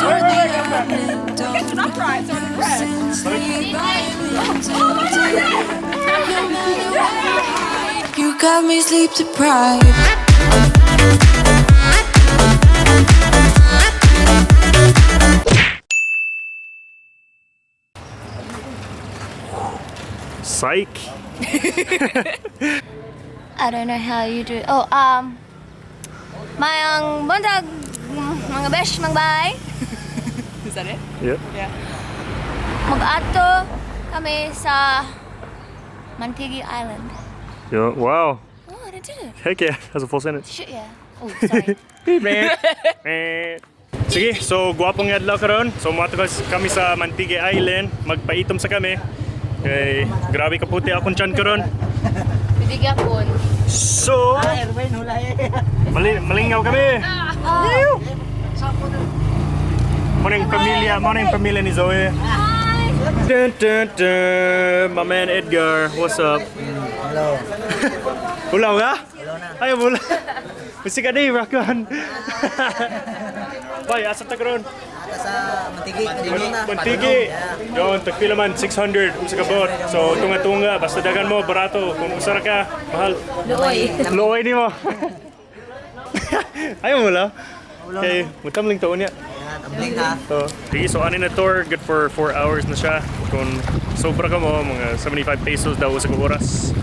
you're the antidote. You got me sleep deprived. Psych. I don't know how you do it. Oh, mayang buntag mga besh magbay. Is that it? Yep. Yeah. Mag-ato kami sa Mantigi Island. Yeah. Wow. Oh, I did it. Heck yeah. That's a full sentence. Shit, yeah. Oh, sorry. Sige, so guwapong adlaw karon. So moatos kami sa Mantigue Island, magpaitom sa kami. Kay grabe ka puti akong tiyan karon. Bibigyan ko. So, malingaw kami. Morning pamilya ni Zoe. Dun, dun, dun. My man Edgar, what's up? Hello. Ulaw ka? Ayaw mula. Kasi ka di, Rakon. Bay, asa ta karon? Sa Mantigi. Mantigi. Doon, tagpila man, 600 sa kabot. So, tunga-tunga, basta dagan mo, barato. Kung usara ka, mahal. Luoy. Luoy ni mo. Ayaw mo lang. Okay, mutamling taon niya. Tabling ha. Sige, so anin na tour, good for 4 hours na siya. Kung sobra ka mo, mga 75 pesos daw sa oras.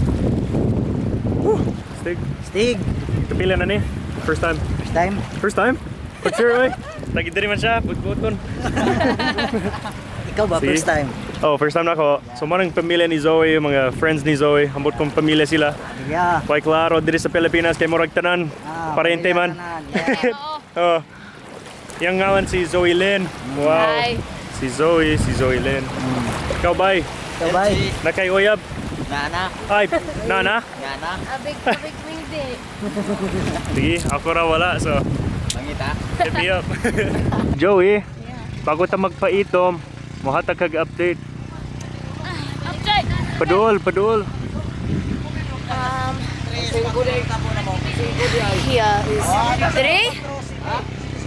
Woo! Stig. Stig. Kapila na ni? First time? First time. First time? For sure, oy. Lagi din man siya, put-puton. Ikaw ba? Sige. First time. Oh, first time na ako. So, manang pamilya ni Zoe, mga friends ni Zoe. Ambot kong pamilya sila. Yeah. Kaya klaro, diri sa Pilipinas, kay Murag Tanan. Parente man. Yeah. Oh. Yang ngawan si Zoe Lynn. Wow. Hi. Si Zoe Lynn. Ikaw, bay? Ikaw ba? Nakay uyab? Nana. Ay, nana? Nana. Abig wingdit. Sige, ako ra wala. So, Pangita. hit me up. Joey, bago ta magpaitom, muhatag kag update. Update. Padul. Here is 3.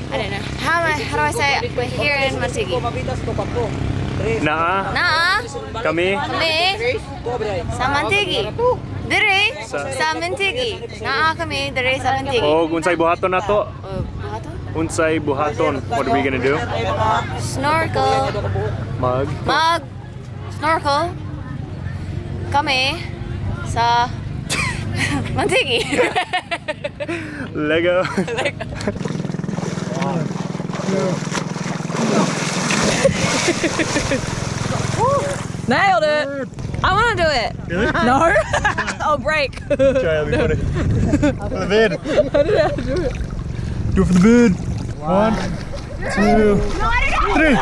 I don't know. How do I say it? We're here in Mantigi. Naa, Naa, kami. kami sa Mantigi. Dire sa Mantigi. Naa kami dire sa Mantigi. O, unsay buhaton na to? Bato? Unsay buhaton? What are we gonna do? Snorkel. Mag. Snorkel. Kami sa Mantigi. Lego. Nailed it! I want to do it. Really? No. I'll break. Try it, for the vid. I don't know how to do it. Do it for the vid. 1, 2, 3.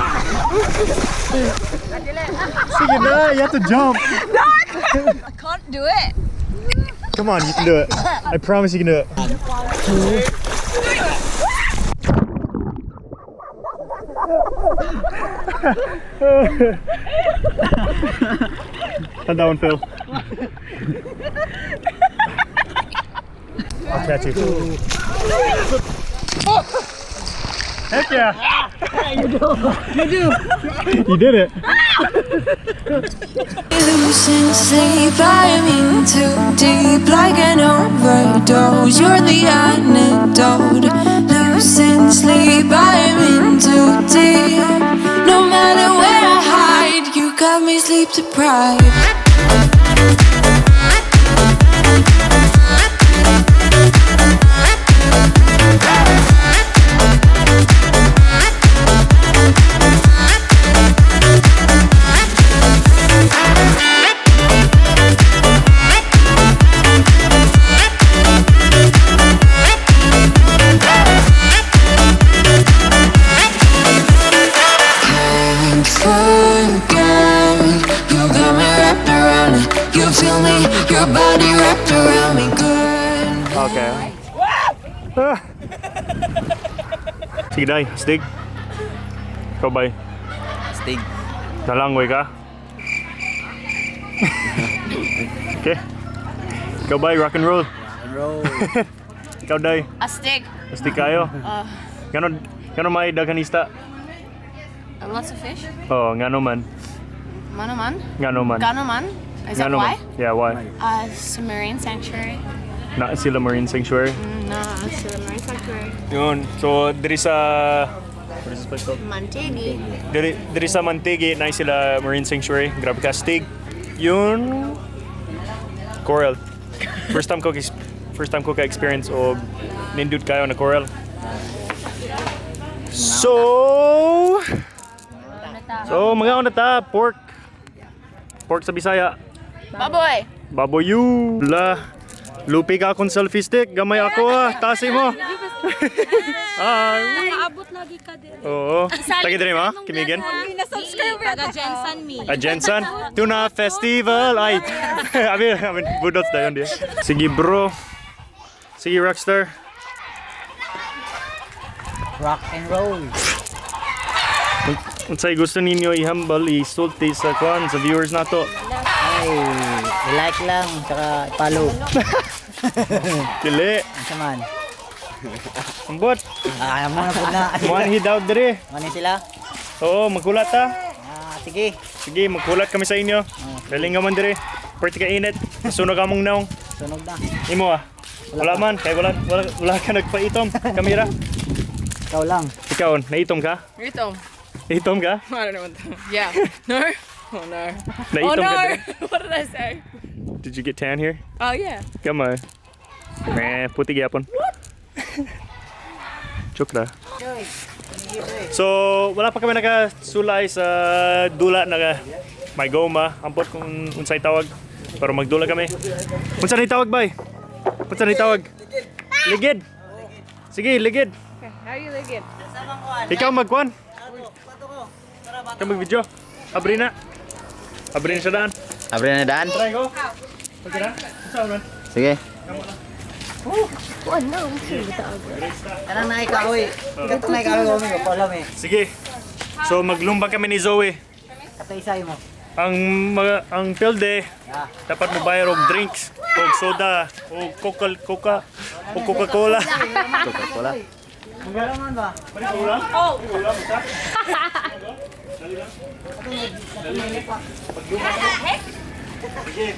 Sige na, you have to jump. I can't do it. Come on, you can do it. I promise you can do it. And that one fell. I'll catch you. Heck yeah! You did it. Losing sleep, I'm in too deep, like an overdose. You're the antidote. Losing sleep, I'm in too deep. No matter where I hide, you got me sleep deprived. Your body wrapped around me good. Okay. Sige, Day. Stig. Ikaw, bay. Stig. Nalangoy ka? Okay. Ikaw, bay. Rock and roll. Roll. Ikaw, Day. Astig. Stig kayo. Ganon may daghanista. Lots of fish. Oh, nga naman. Manaman. Nga naman. Ganoman. Is Nga that why? naman. Yeah, why? Submarine sanctuary. Na sila Marine Sanctuary. No, submarine sanctuary. Yun. So, diri sa... What is this place called? Mantigi. Diri sa Mantigi na sila Marine Sanctuary. Grabe ka stig. Yun coral. First time ko ka-experience og nindud kayo na coral. So mga na ta pork sa Bisaya. Baboy. Baboyu. Lupi ka akong selfie stick. Gamay ako Tasi mo. Nakaabot lagi ka din. Oo. Lagi din mo? Kimigen? Taga Jensen me. Jensen, Tuna Festival. Ay, amin, budots na yun dia. Sige bro. Sige Rockstar. Rock and roll. Unsay gusto ninyo ihambal, isulti sa kwan, sa viewers nato. Ay, like lang, tsaka follow. Kili. Ang saman. Ambot. Ayaw mo na po na. Muan hidaw dire. Mani sila? Oo, magkulat ta. Sige. Sige, magkulat kami sa inyo. Galing nga man dire. Perti ka init. Sunog among naong. Sunog na. Imo Wala man, kay wala ka nagpaitom. Kamera. Ikaw lang. Ikaw, naitom ka? Rito. Naitom ka? I don't know what the... Yeah. No? Oh no. Naitom ka no! dire? What did I say? Did you get tan here? Oh yeah. Come on. Puti gyapon. Joke na. So, wala pa kami nakasulay sa dula na may goma. Ampot kung unsay tawag. Pero magdula kami. Unsa ni tawag bay? Unsa ni tawag? Ligid. Sige, ligid. Okay, how you ligid? Ikaw magkuan. Ikaw mag-video. Abri na. Abri na sa daan. Abre na daan? Try go. Okay na? Unsa man? Sige. Kanang na ikaw eh. Ikaw na ikaw kami ko pala me. Sige. So maglumbang kami ni Zoe. Kataysay mo. Ang pilde dapat mo bayar og drinks, og soda, og Coca-Cola. Coca-Cola. Magara man ba? Pwede ko ulam? Oh! Ulam isa? Dali lang. Sige.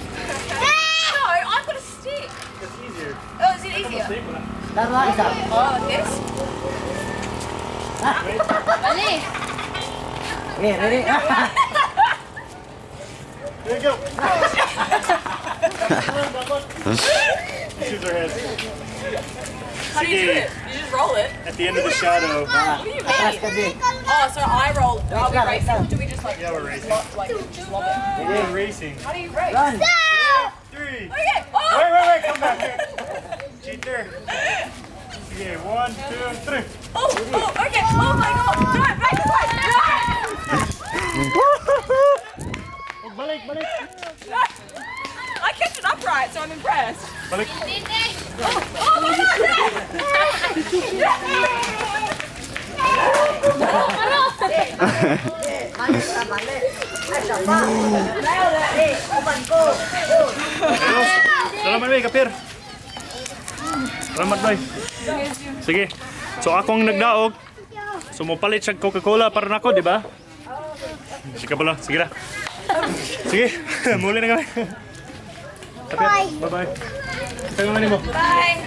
No, I put a stick. It's easier. Oh, is it easier? Tara isa. Oh, this? Ali. Okay, ready? There you go. Shoes our heads. How do you do it? You just roll it. At the end of the shadow. Atras ka din. Oh, so I roll. Are we Run, racing? run. Or do we just like Yeah, we're racing. just lob it? We're racing. How do you race? Run. 3. Okay. Oh! Wait, come back here. Cheater. Okay, 1, 2, 3. Oh! Okay. Oh my God! No! Back to back! Oh, balik. No! I kept it upright, so I'm impressed. Balik. Oh my God! Hello. Salamat, bay, kapir. Salamat, bay. Sige. So, akong nagdaog. So, mupalit siya Coca-Cola para nako, di ba? Sige pala. Sige na. Sige. Muli na kami. Kapir, bye-bye. Tayo nga mo. Bye.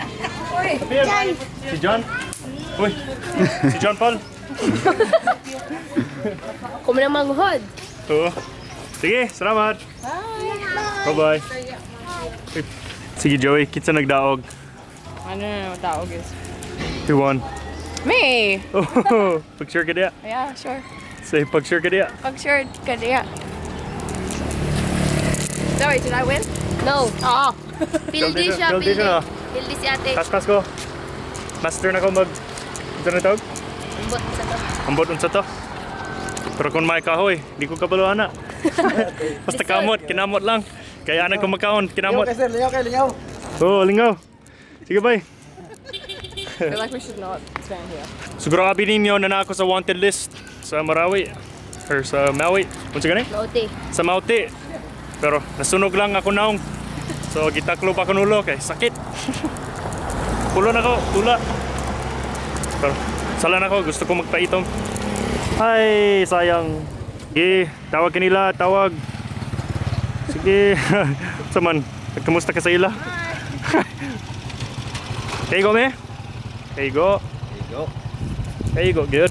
Kapir. Si John. Uy. Si John Paul. Kung na manghod. Oo. Sige, salamat. Bye-bye. Uy. Sige, Joey. Kitsa nagdaog. I don't know what that og is. Who won? Me. Oh, pag-sure ka diya. Yeah, sure. Say, pag-sure ka diya. I'm sure. Good. Yeah. Zoe, did I win? No. Oh. Pildi siya, Pildi pildi. siya na. Pildi si ate. Pas ko. Master na ko mag... Ito na tawag? Ambot sa to. Ambot unsa to. Pero kung may kahoy, di ko kabaluan na. Basta kamot, kinamot lang. Kaya anak ko magkaon, kinamot. Okay, sir. Lingaw. Oo, lingaw. Sige, bye. I feel like we should not stand here. Siguro abi ninyo na ako sa wanted list sa Marawi. Or sa Maui. Kung gani? Maute. Sa Mauti. Pero nasunog lang ako naong. So gitaklo pa ko nulo kay sakit. Pulo na ko, tula. Pero sala na ko, gusto ko magpaitom. Ay, sayang. Sige, tawag kanila, tawag. Sige. Saman, kamusta ka sa ila? There you go, me. There you go. There you go, good.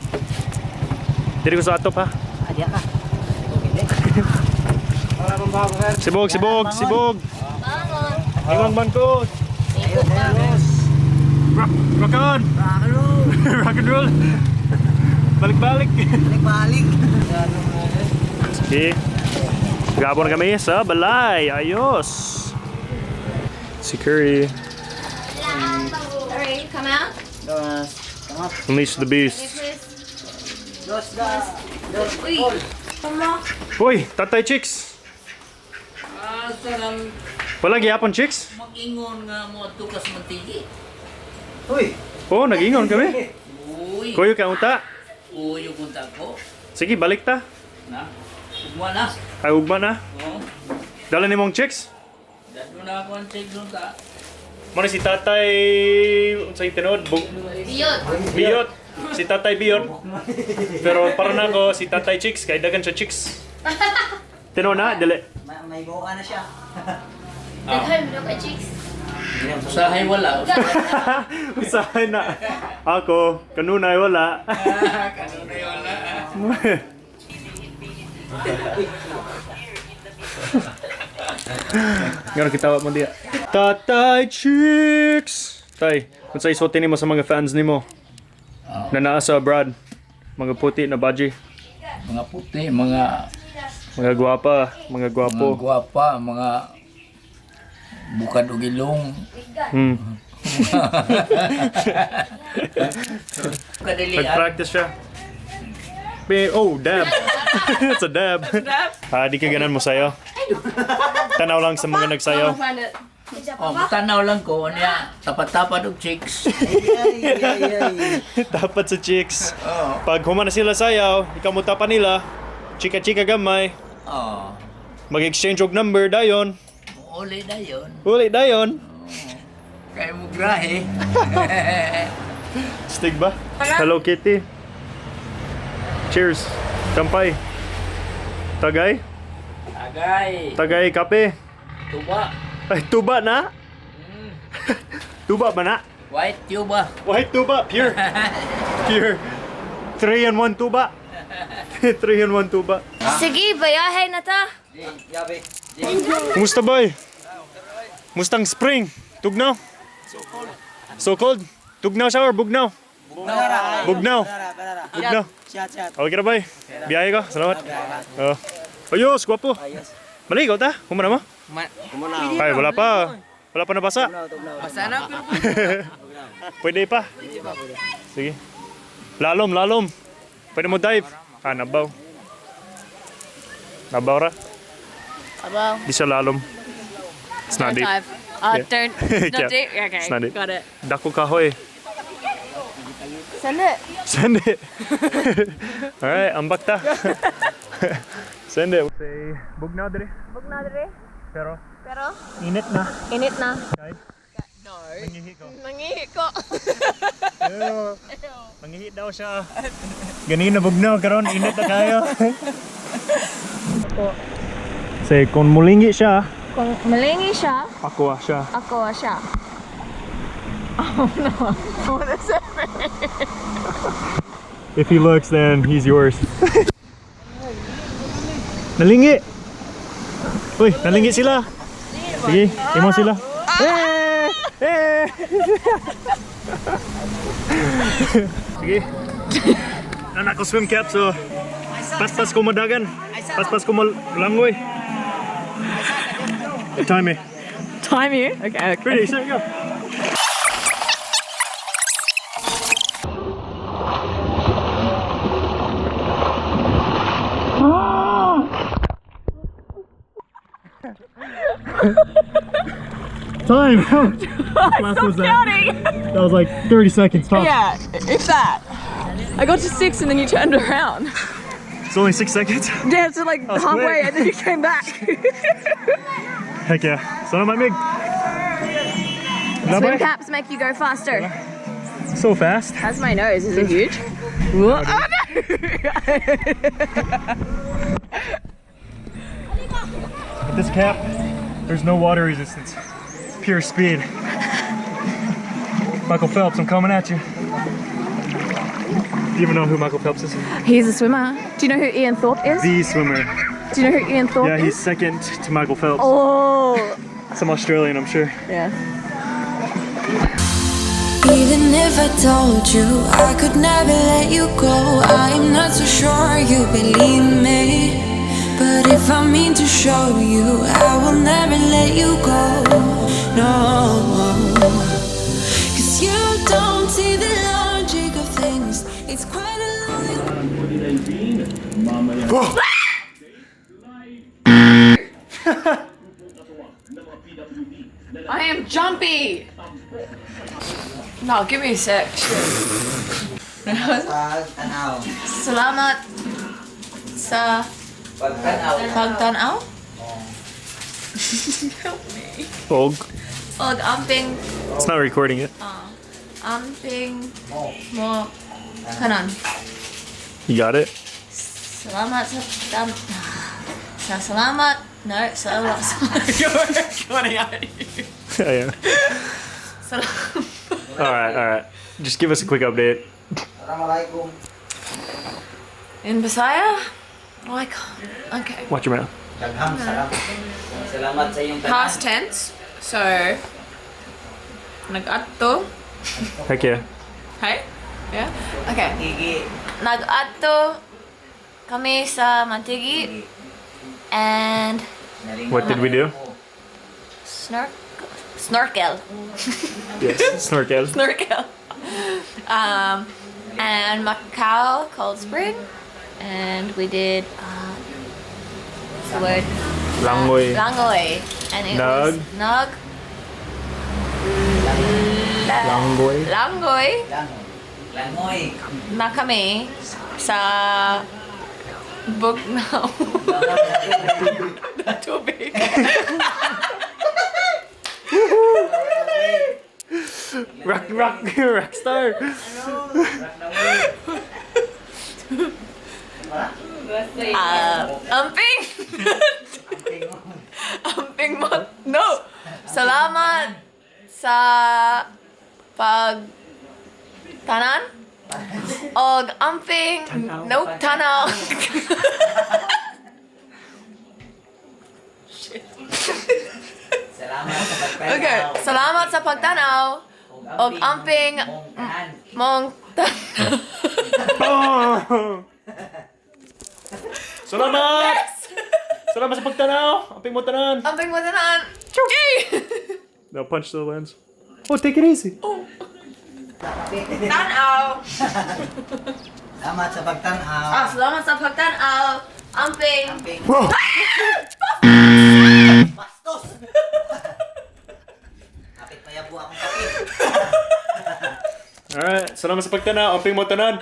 Diri ko sa atop ha. Adya ka. Sibog. Iwang bangko. Rock on. Rock and roll. Balik-balik. Balik. Sige. Gabon kami sa balay. Ayos. Si Curry. Alright, come out. Unleash the beast. Uy, Uy, Tatay Chicks. Wala gyapon Chicks? Mag-ingon nga mo tukas mantigi. Uy. Oh, nag-ingon kami. Uy, Kuyo ka unta. uy, yung punta ko. Sige, balik ta. Na, ugma na. Ay, ugma na. Oo. Dala ni mong Chicks. Dado na ako ang check doon ta. Muna si Tatay... Unsay tinod? Iyot. Biyot. Si Tatay Biyot. Pero para na ako, si Tatay Chicks. Kaya dagan siya Chicks. Tinod na, dali. May buka na siya. Daghan mo ka chicks. Usahay wala. Usahay na. Ako, kanunay wala. Kanunay wala. Ngayon kitawa mo diya. Tatay Chicks! Tay, kung sa isuotin nimo sa mga fans nimo na naa sa abroad, mga puti na baji, Mga puti, mga mga gwapa, mga gwapo. gwapa, mga bukad o gilong. Hmm. Kadilian. Nag-practice siya. Oh, dab. It's a dab. Di ka ganan mo sayo. Tanaw lang sa mga nagsayaw. Oh, tanaw lang ko niya. Tapat-tapat og chicks. Dapat sa chicks. Oh. Pag humana sila sayaw, ikaw mo tapan nila, chika-chika gamay, Oh. mag-exchange og number dayon. Uli na yun. Uli dayon. Kaya mo grahe. Stig ba? Hello Kitty. Cheers. Kampay. Tagay. Agay. Tagay kape. Tuba. Ay, tuba na? Tuba ba na? White tuba. White tuba. Pure. Pure. 3-in-1 tuba. 3-in-1 tuba. sige, bayahe na ta. Yabe. Kumusta boy? Mustang spring? Tugnaw? So cold? Tugnaw siya or bugnaw? Bugnaw. Bugnaw. Chat. Okay na boy? Biyahe ka? Salamat. Oh. Ayos, gwapo. Maligaw ta? Kumana mo? Ay, wala pa. Wala pa nabasa. Pwede pa. Sige. Lalom. Pwede mo dive. Nabaw. Nabaw ra? About Di siya lalom. It's not deep. dive. Yeah. Don't. Yeah. Not deep. Okay. It's not deep. Got it. Dako kahoy. Send it. Send it. Alright, ambak ta. Send it. Say, bugnaw diri. Bugnaw dire. Pero, Pero, init na. init na. Okay? No. Nangihi ko. Nangihi ko. Ew. Nangihi daw siya. Ganina bugnaw karon init na kayo. Say, kung mulingi siya, Kung malingi siya, ako siya. ako siya. If he looks, then he's yours. Nalingi! Uy, nalingi sila! Sige, imo sila. Eh! Eh! Sige. Anak ko swim cap, so paspas ko madagan. Paspas ko langoy. Time me. Time you? Okay. Ready, set, go. Time! How fast was that? That was like 30 seconds tops. Yeah, if that. I got to 6 and then you turned around. It's only 6 seconds? Yeah, so like was halfway quick. and then you came back. Heck yeah. Son of my mig. Swim caps make you go faster. So fast. That's my nose. Is it huge? What? Oh, no! At this cap, there's no water resistance. Pure speed. Michael Phelps, I'm coming at you. Do you even know who Michael Phelps is? He's a swimmer. Do you know who Ian Thorpe is? The swimmer. Do you know who Ian Thorpe Yeah, is? he's second to Michael Phelps. Oh, Some Australian, I'm sure. yeah. Even if I told you I could never let you go, I'm not so sure you believe me. But if I mean to show you, I will never let you go. No, 'cause you don't see the logic of things. It's quite a long. I am jumpy. No, give me a sec. Pagtanaw. Salamat sa pagtanaw. Og. Og amping It's not recording it. mo kanan. You got it? Salamat salamat. No, salamat. You're running out of you. Yeah. Salamat. Alright. Just give us a quick update. Assalamualaikum. In Bisaya? Like, okay. Watch your mouth. Daghang salamat. Salamat sa iyong Past tense. So, nag-adto. Heck yeah. Hey? Yeah? Okay. Gigi. Nag-adto kami sa Mantigi and What did we do? snorkel. Yes, snorkel. Snorkel. And Macau Cold Spring, and we did what's the word? Langoy. Langoy, and it Nug. was Nug. Langoy. Langoy Langoy. na kami sa Bugnaw. Na tubig. Rockstar. Amping! Amping mo. No! Salamat sa pagtanan. Og amping. No, tanaw. Salamat sa pagtanaw. Okay. Salamat sa pagtanaw. Og amping mong Oh! Salamat! Salamat sa pagtanaw! Amping mo tanan! Amping mo tanan. No, punch the lens. Oh, take it easy. Tanaw. Salamat sa pagtanaw. Salamat sa pagtanaw. Amping. Whoa! Bastos. Kapit mayabo akong kapit. Alright, salamat sa pagtanaw. Amping mo tanan.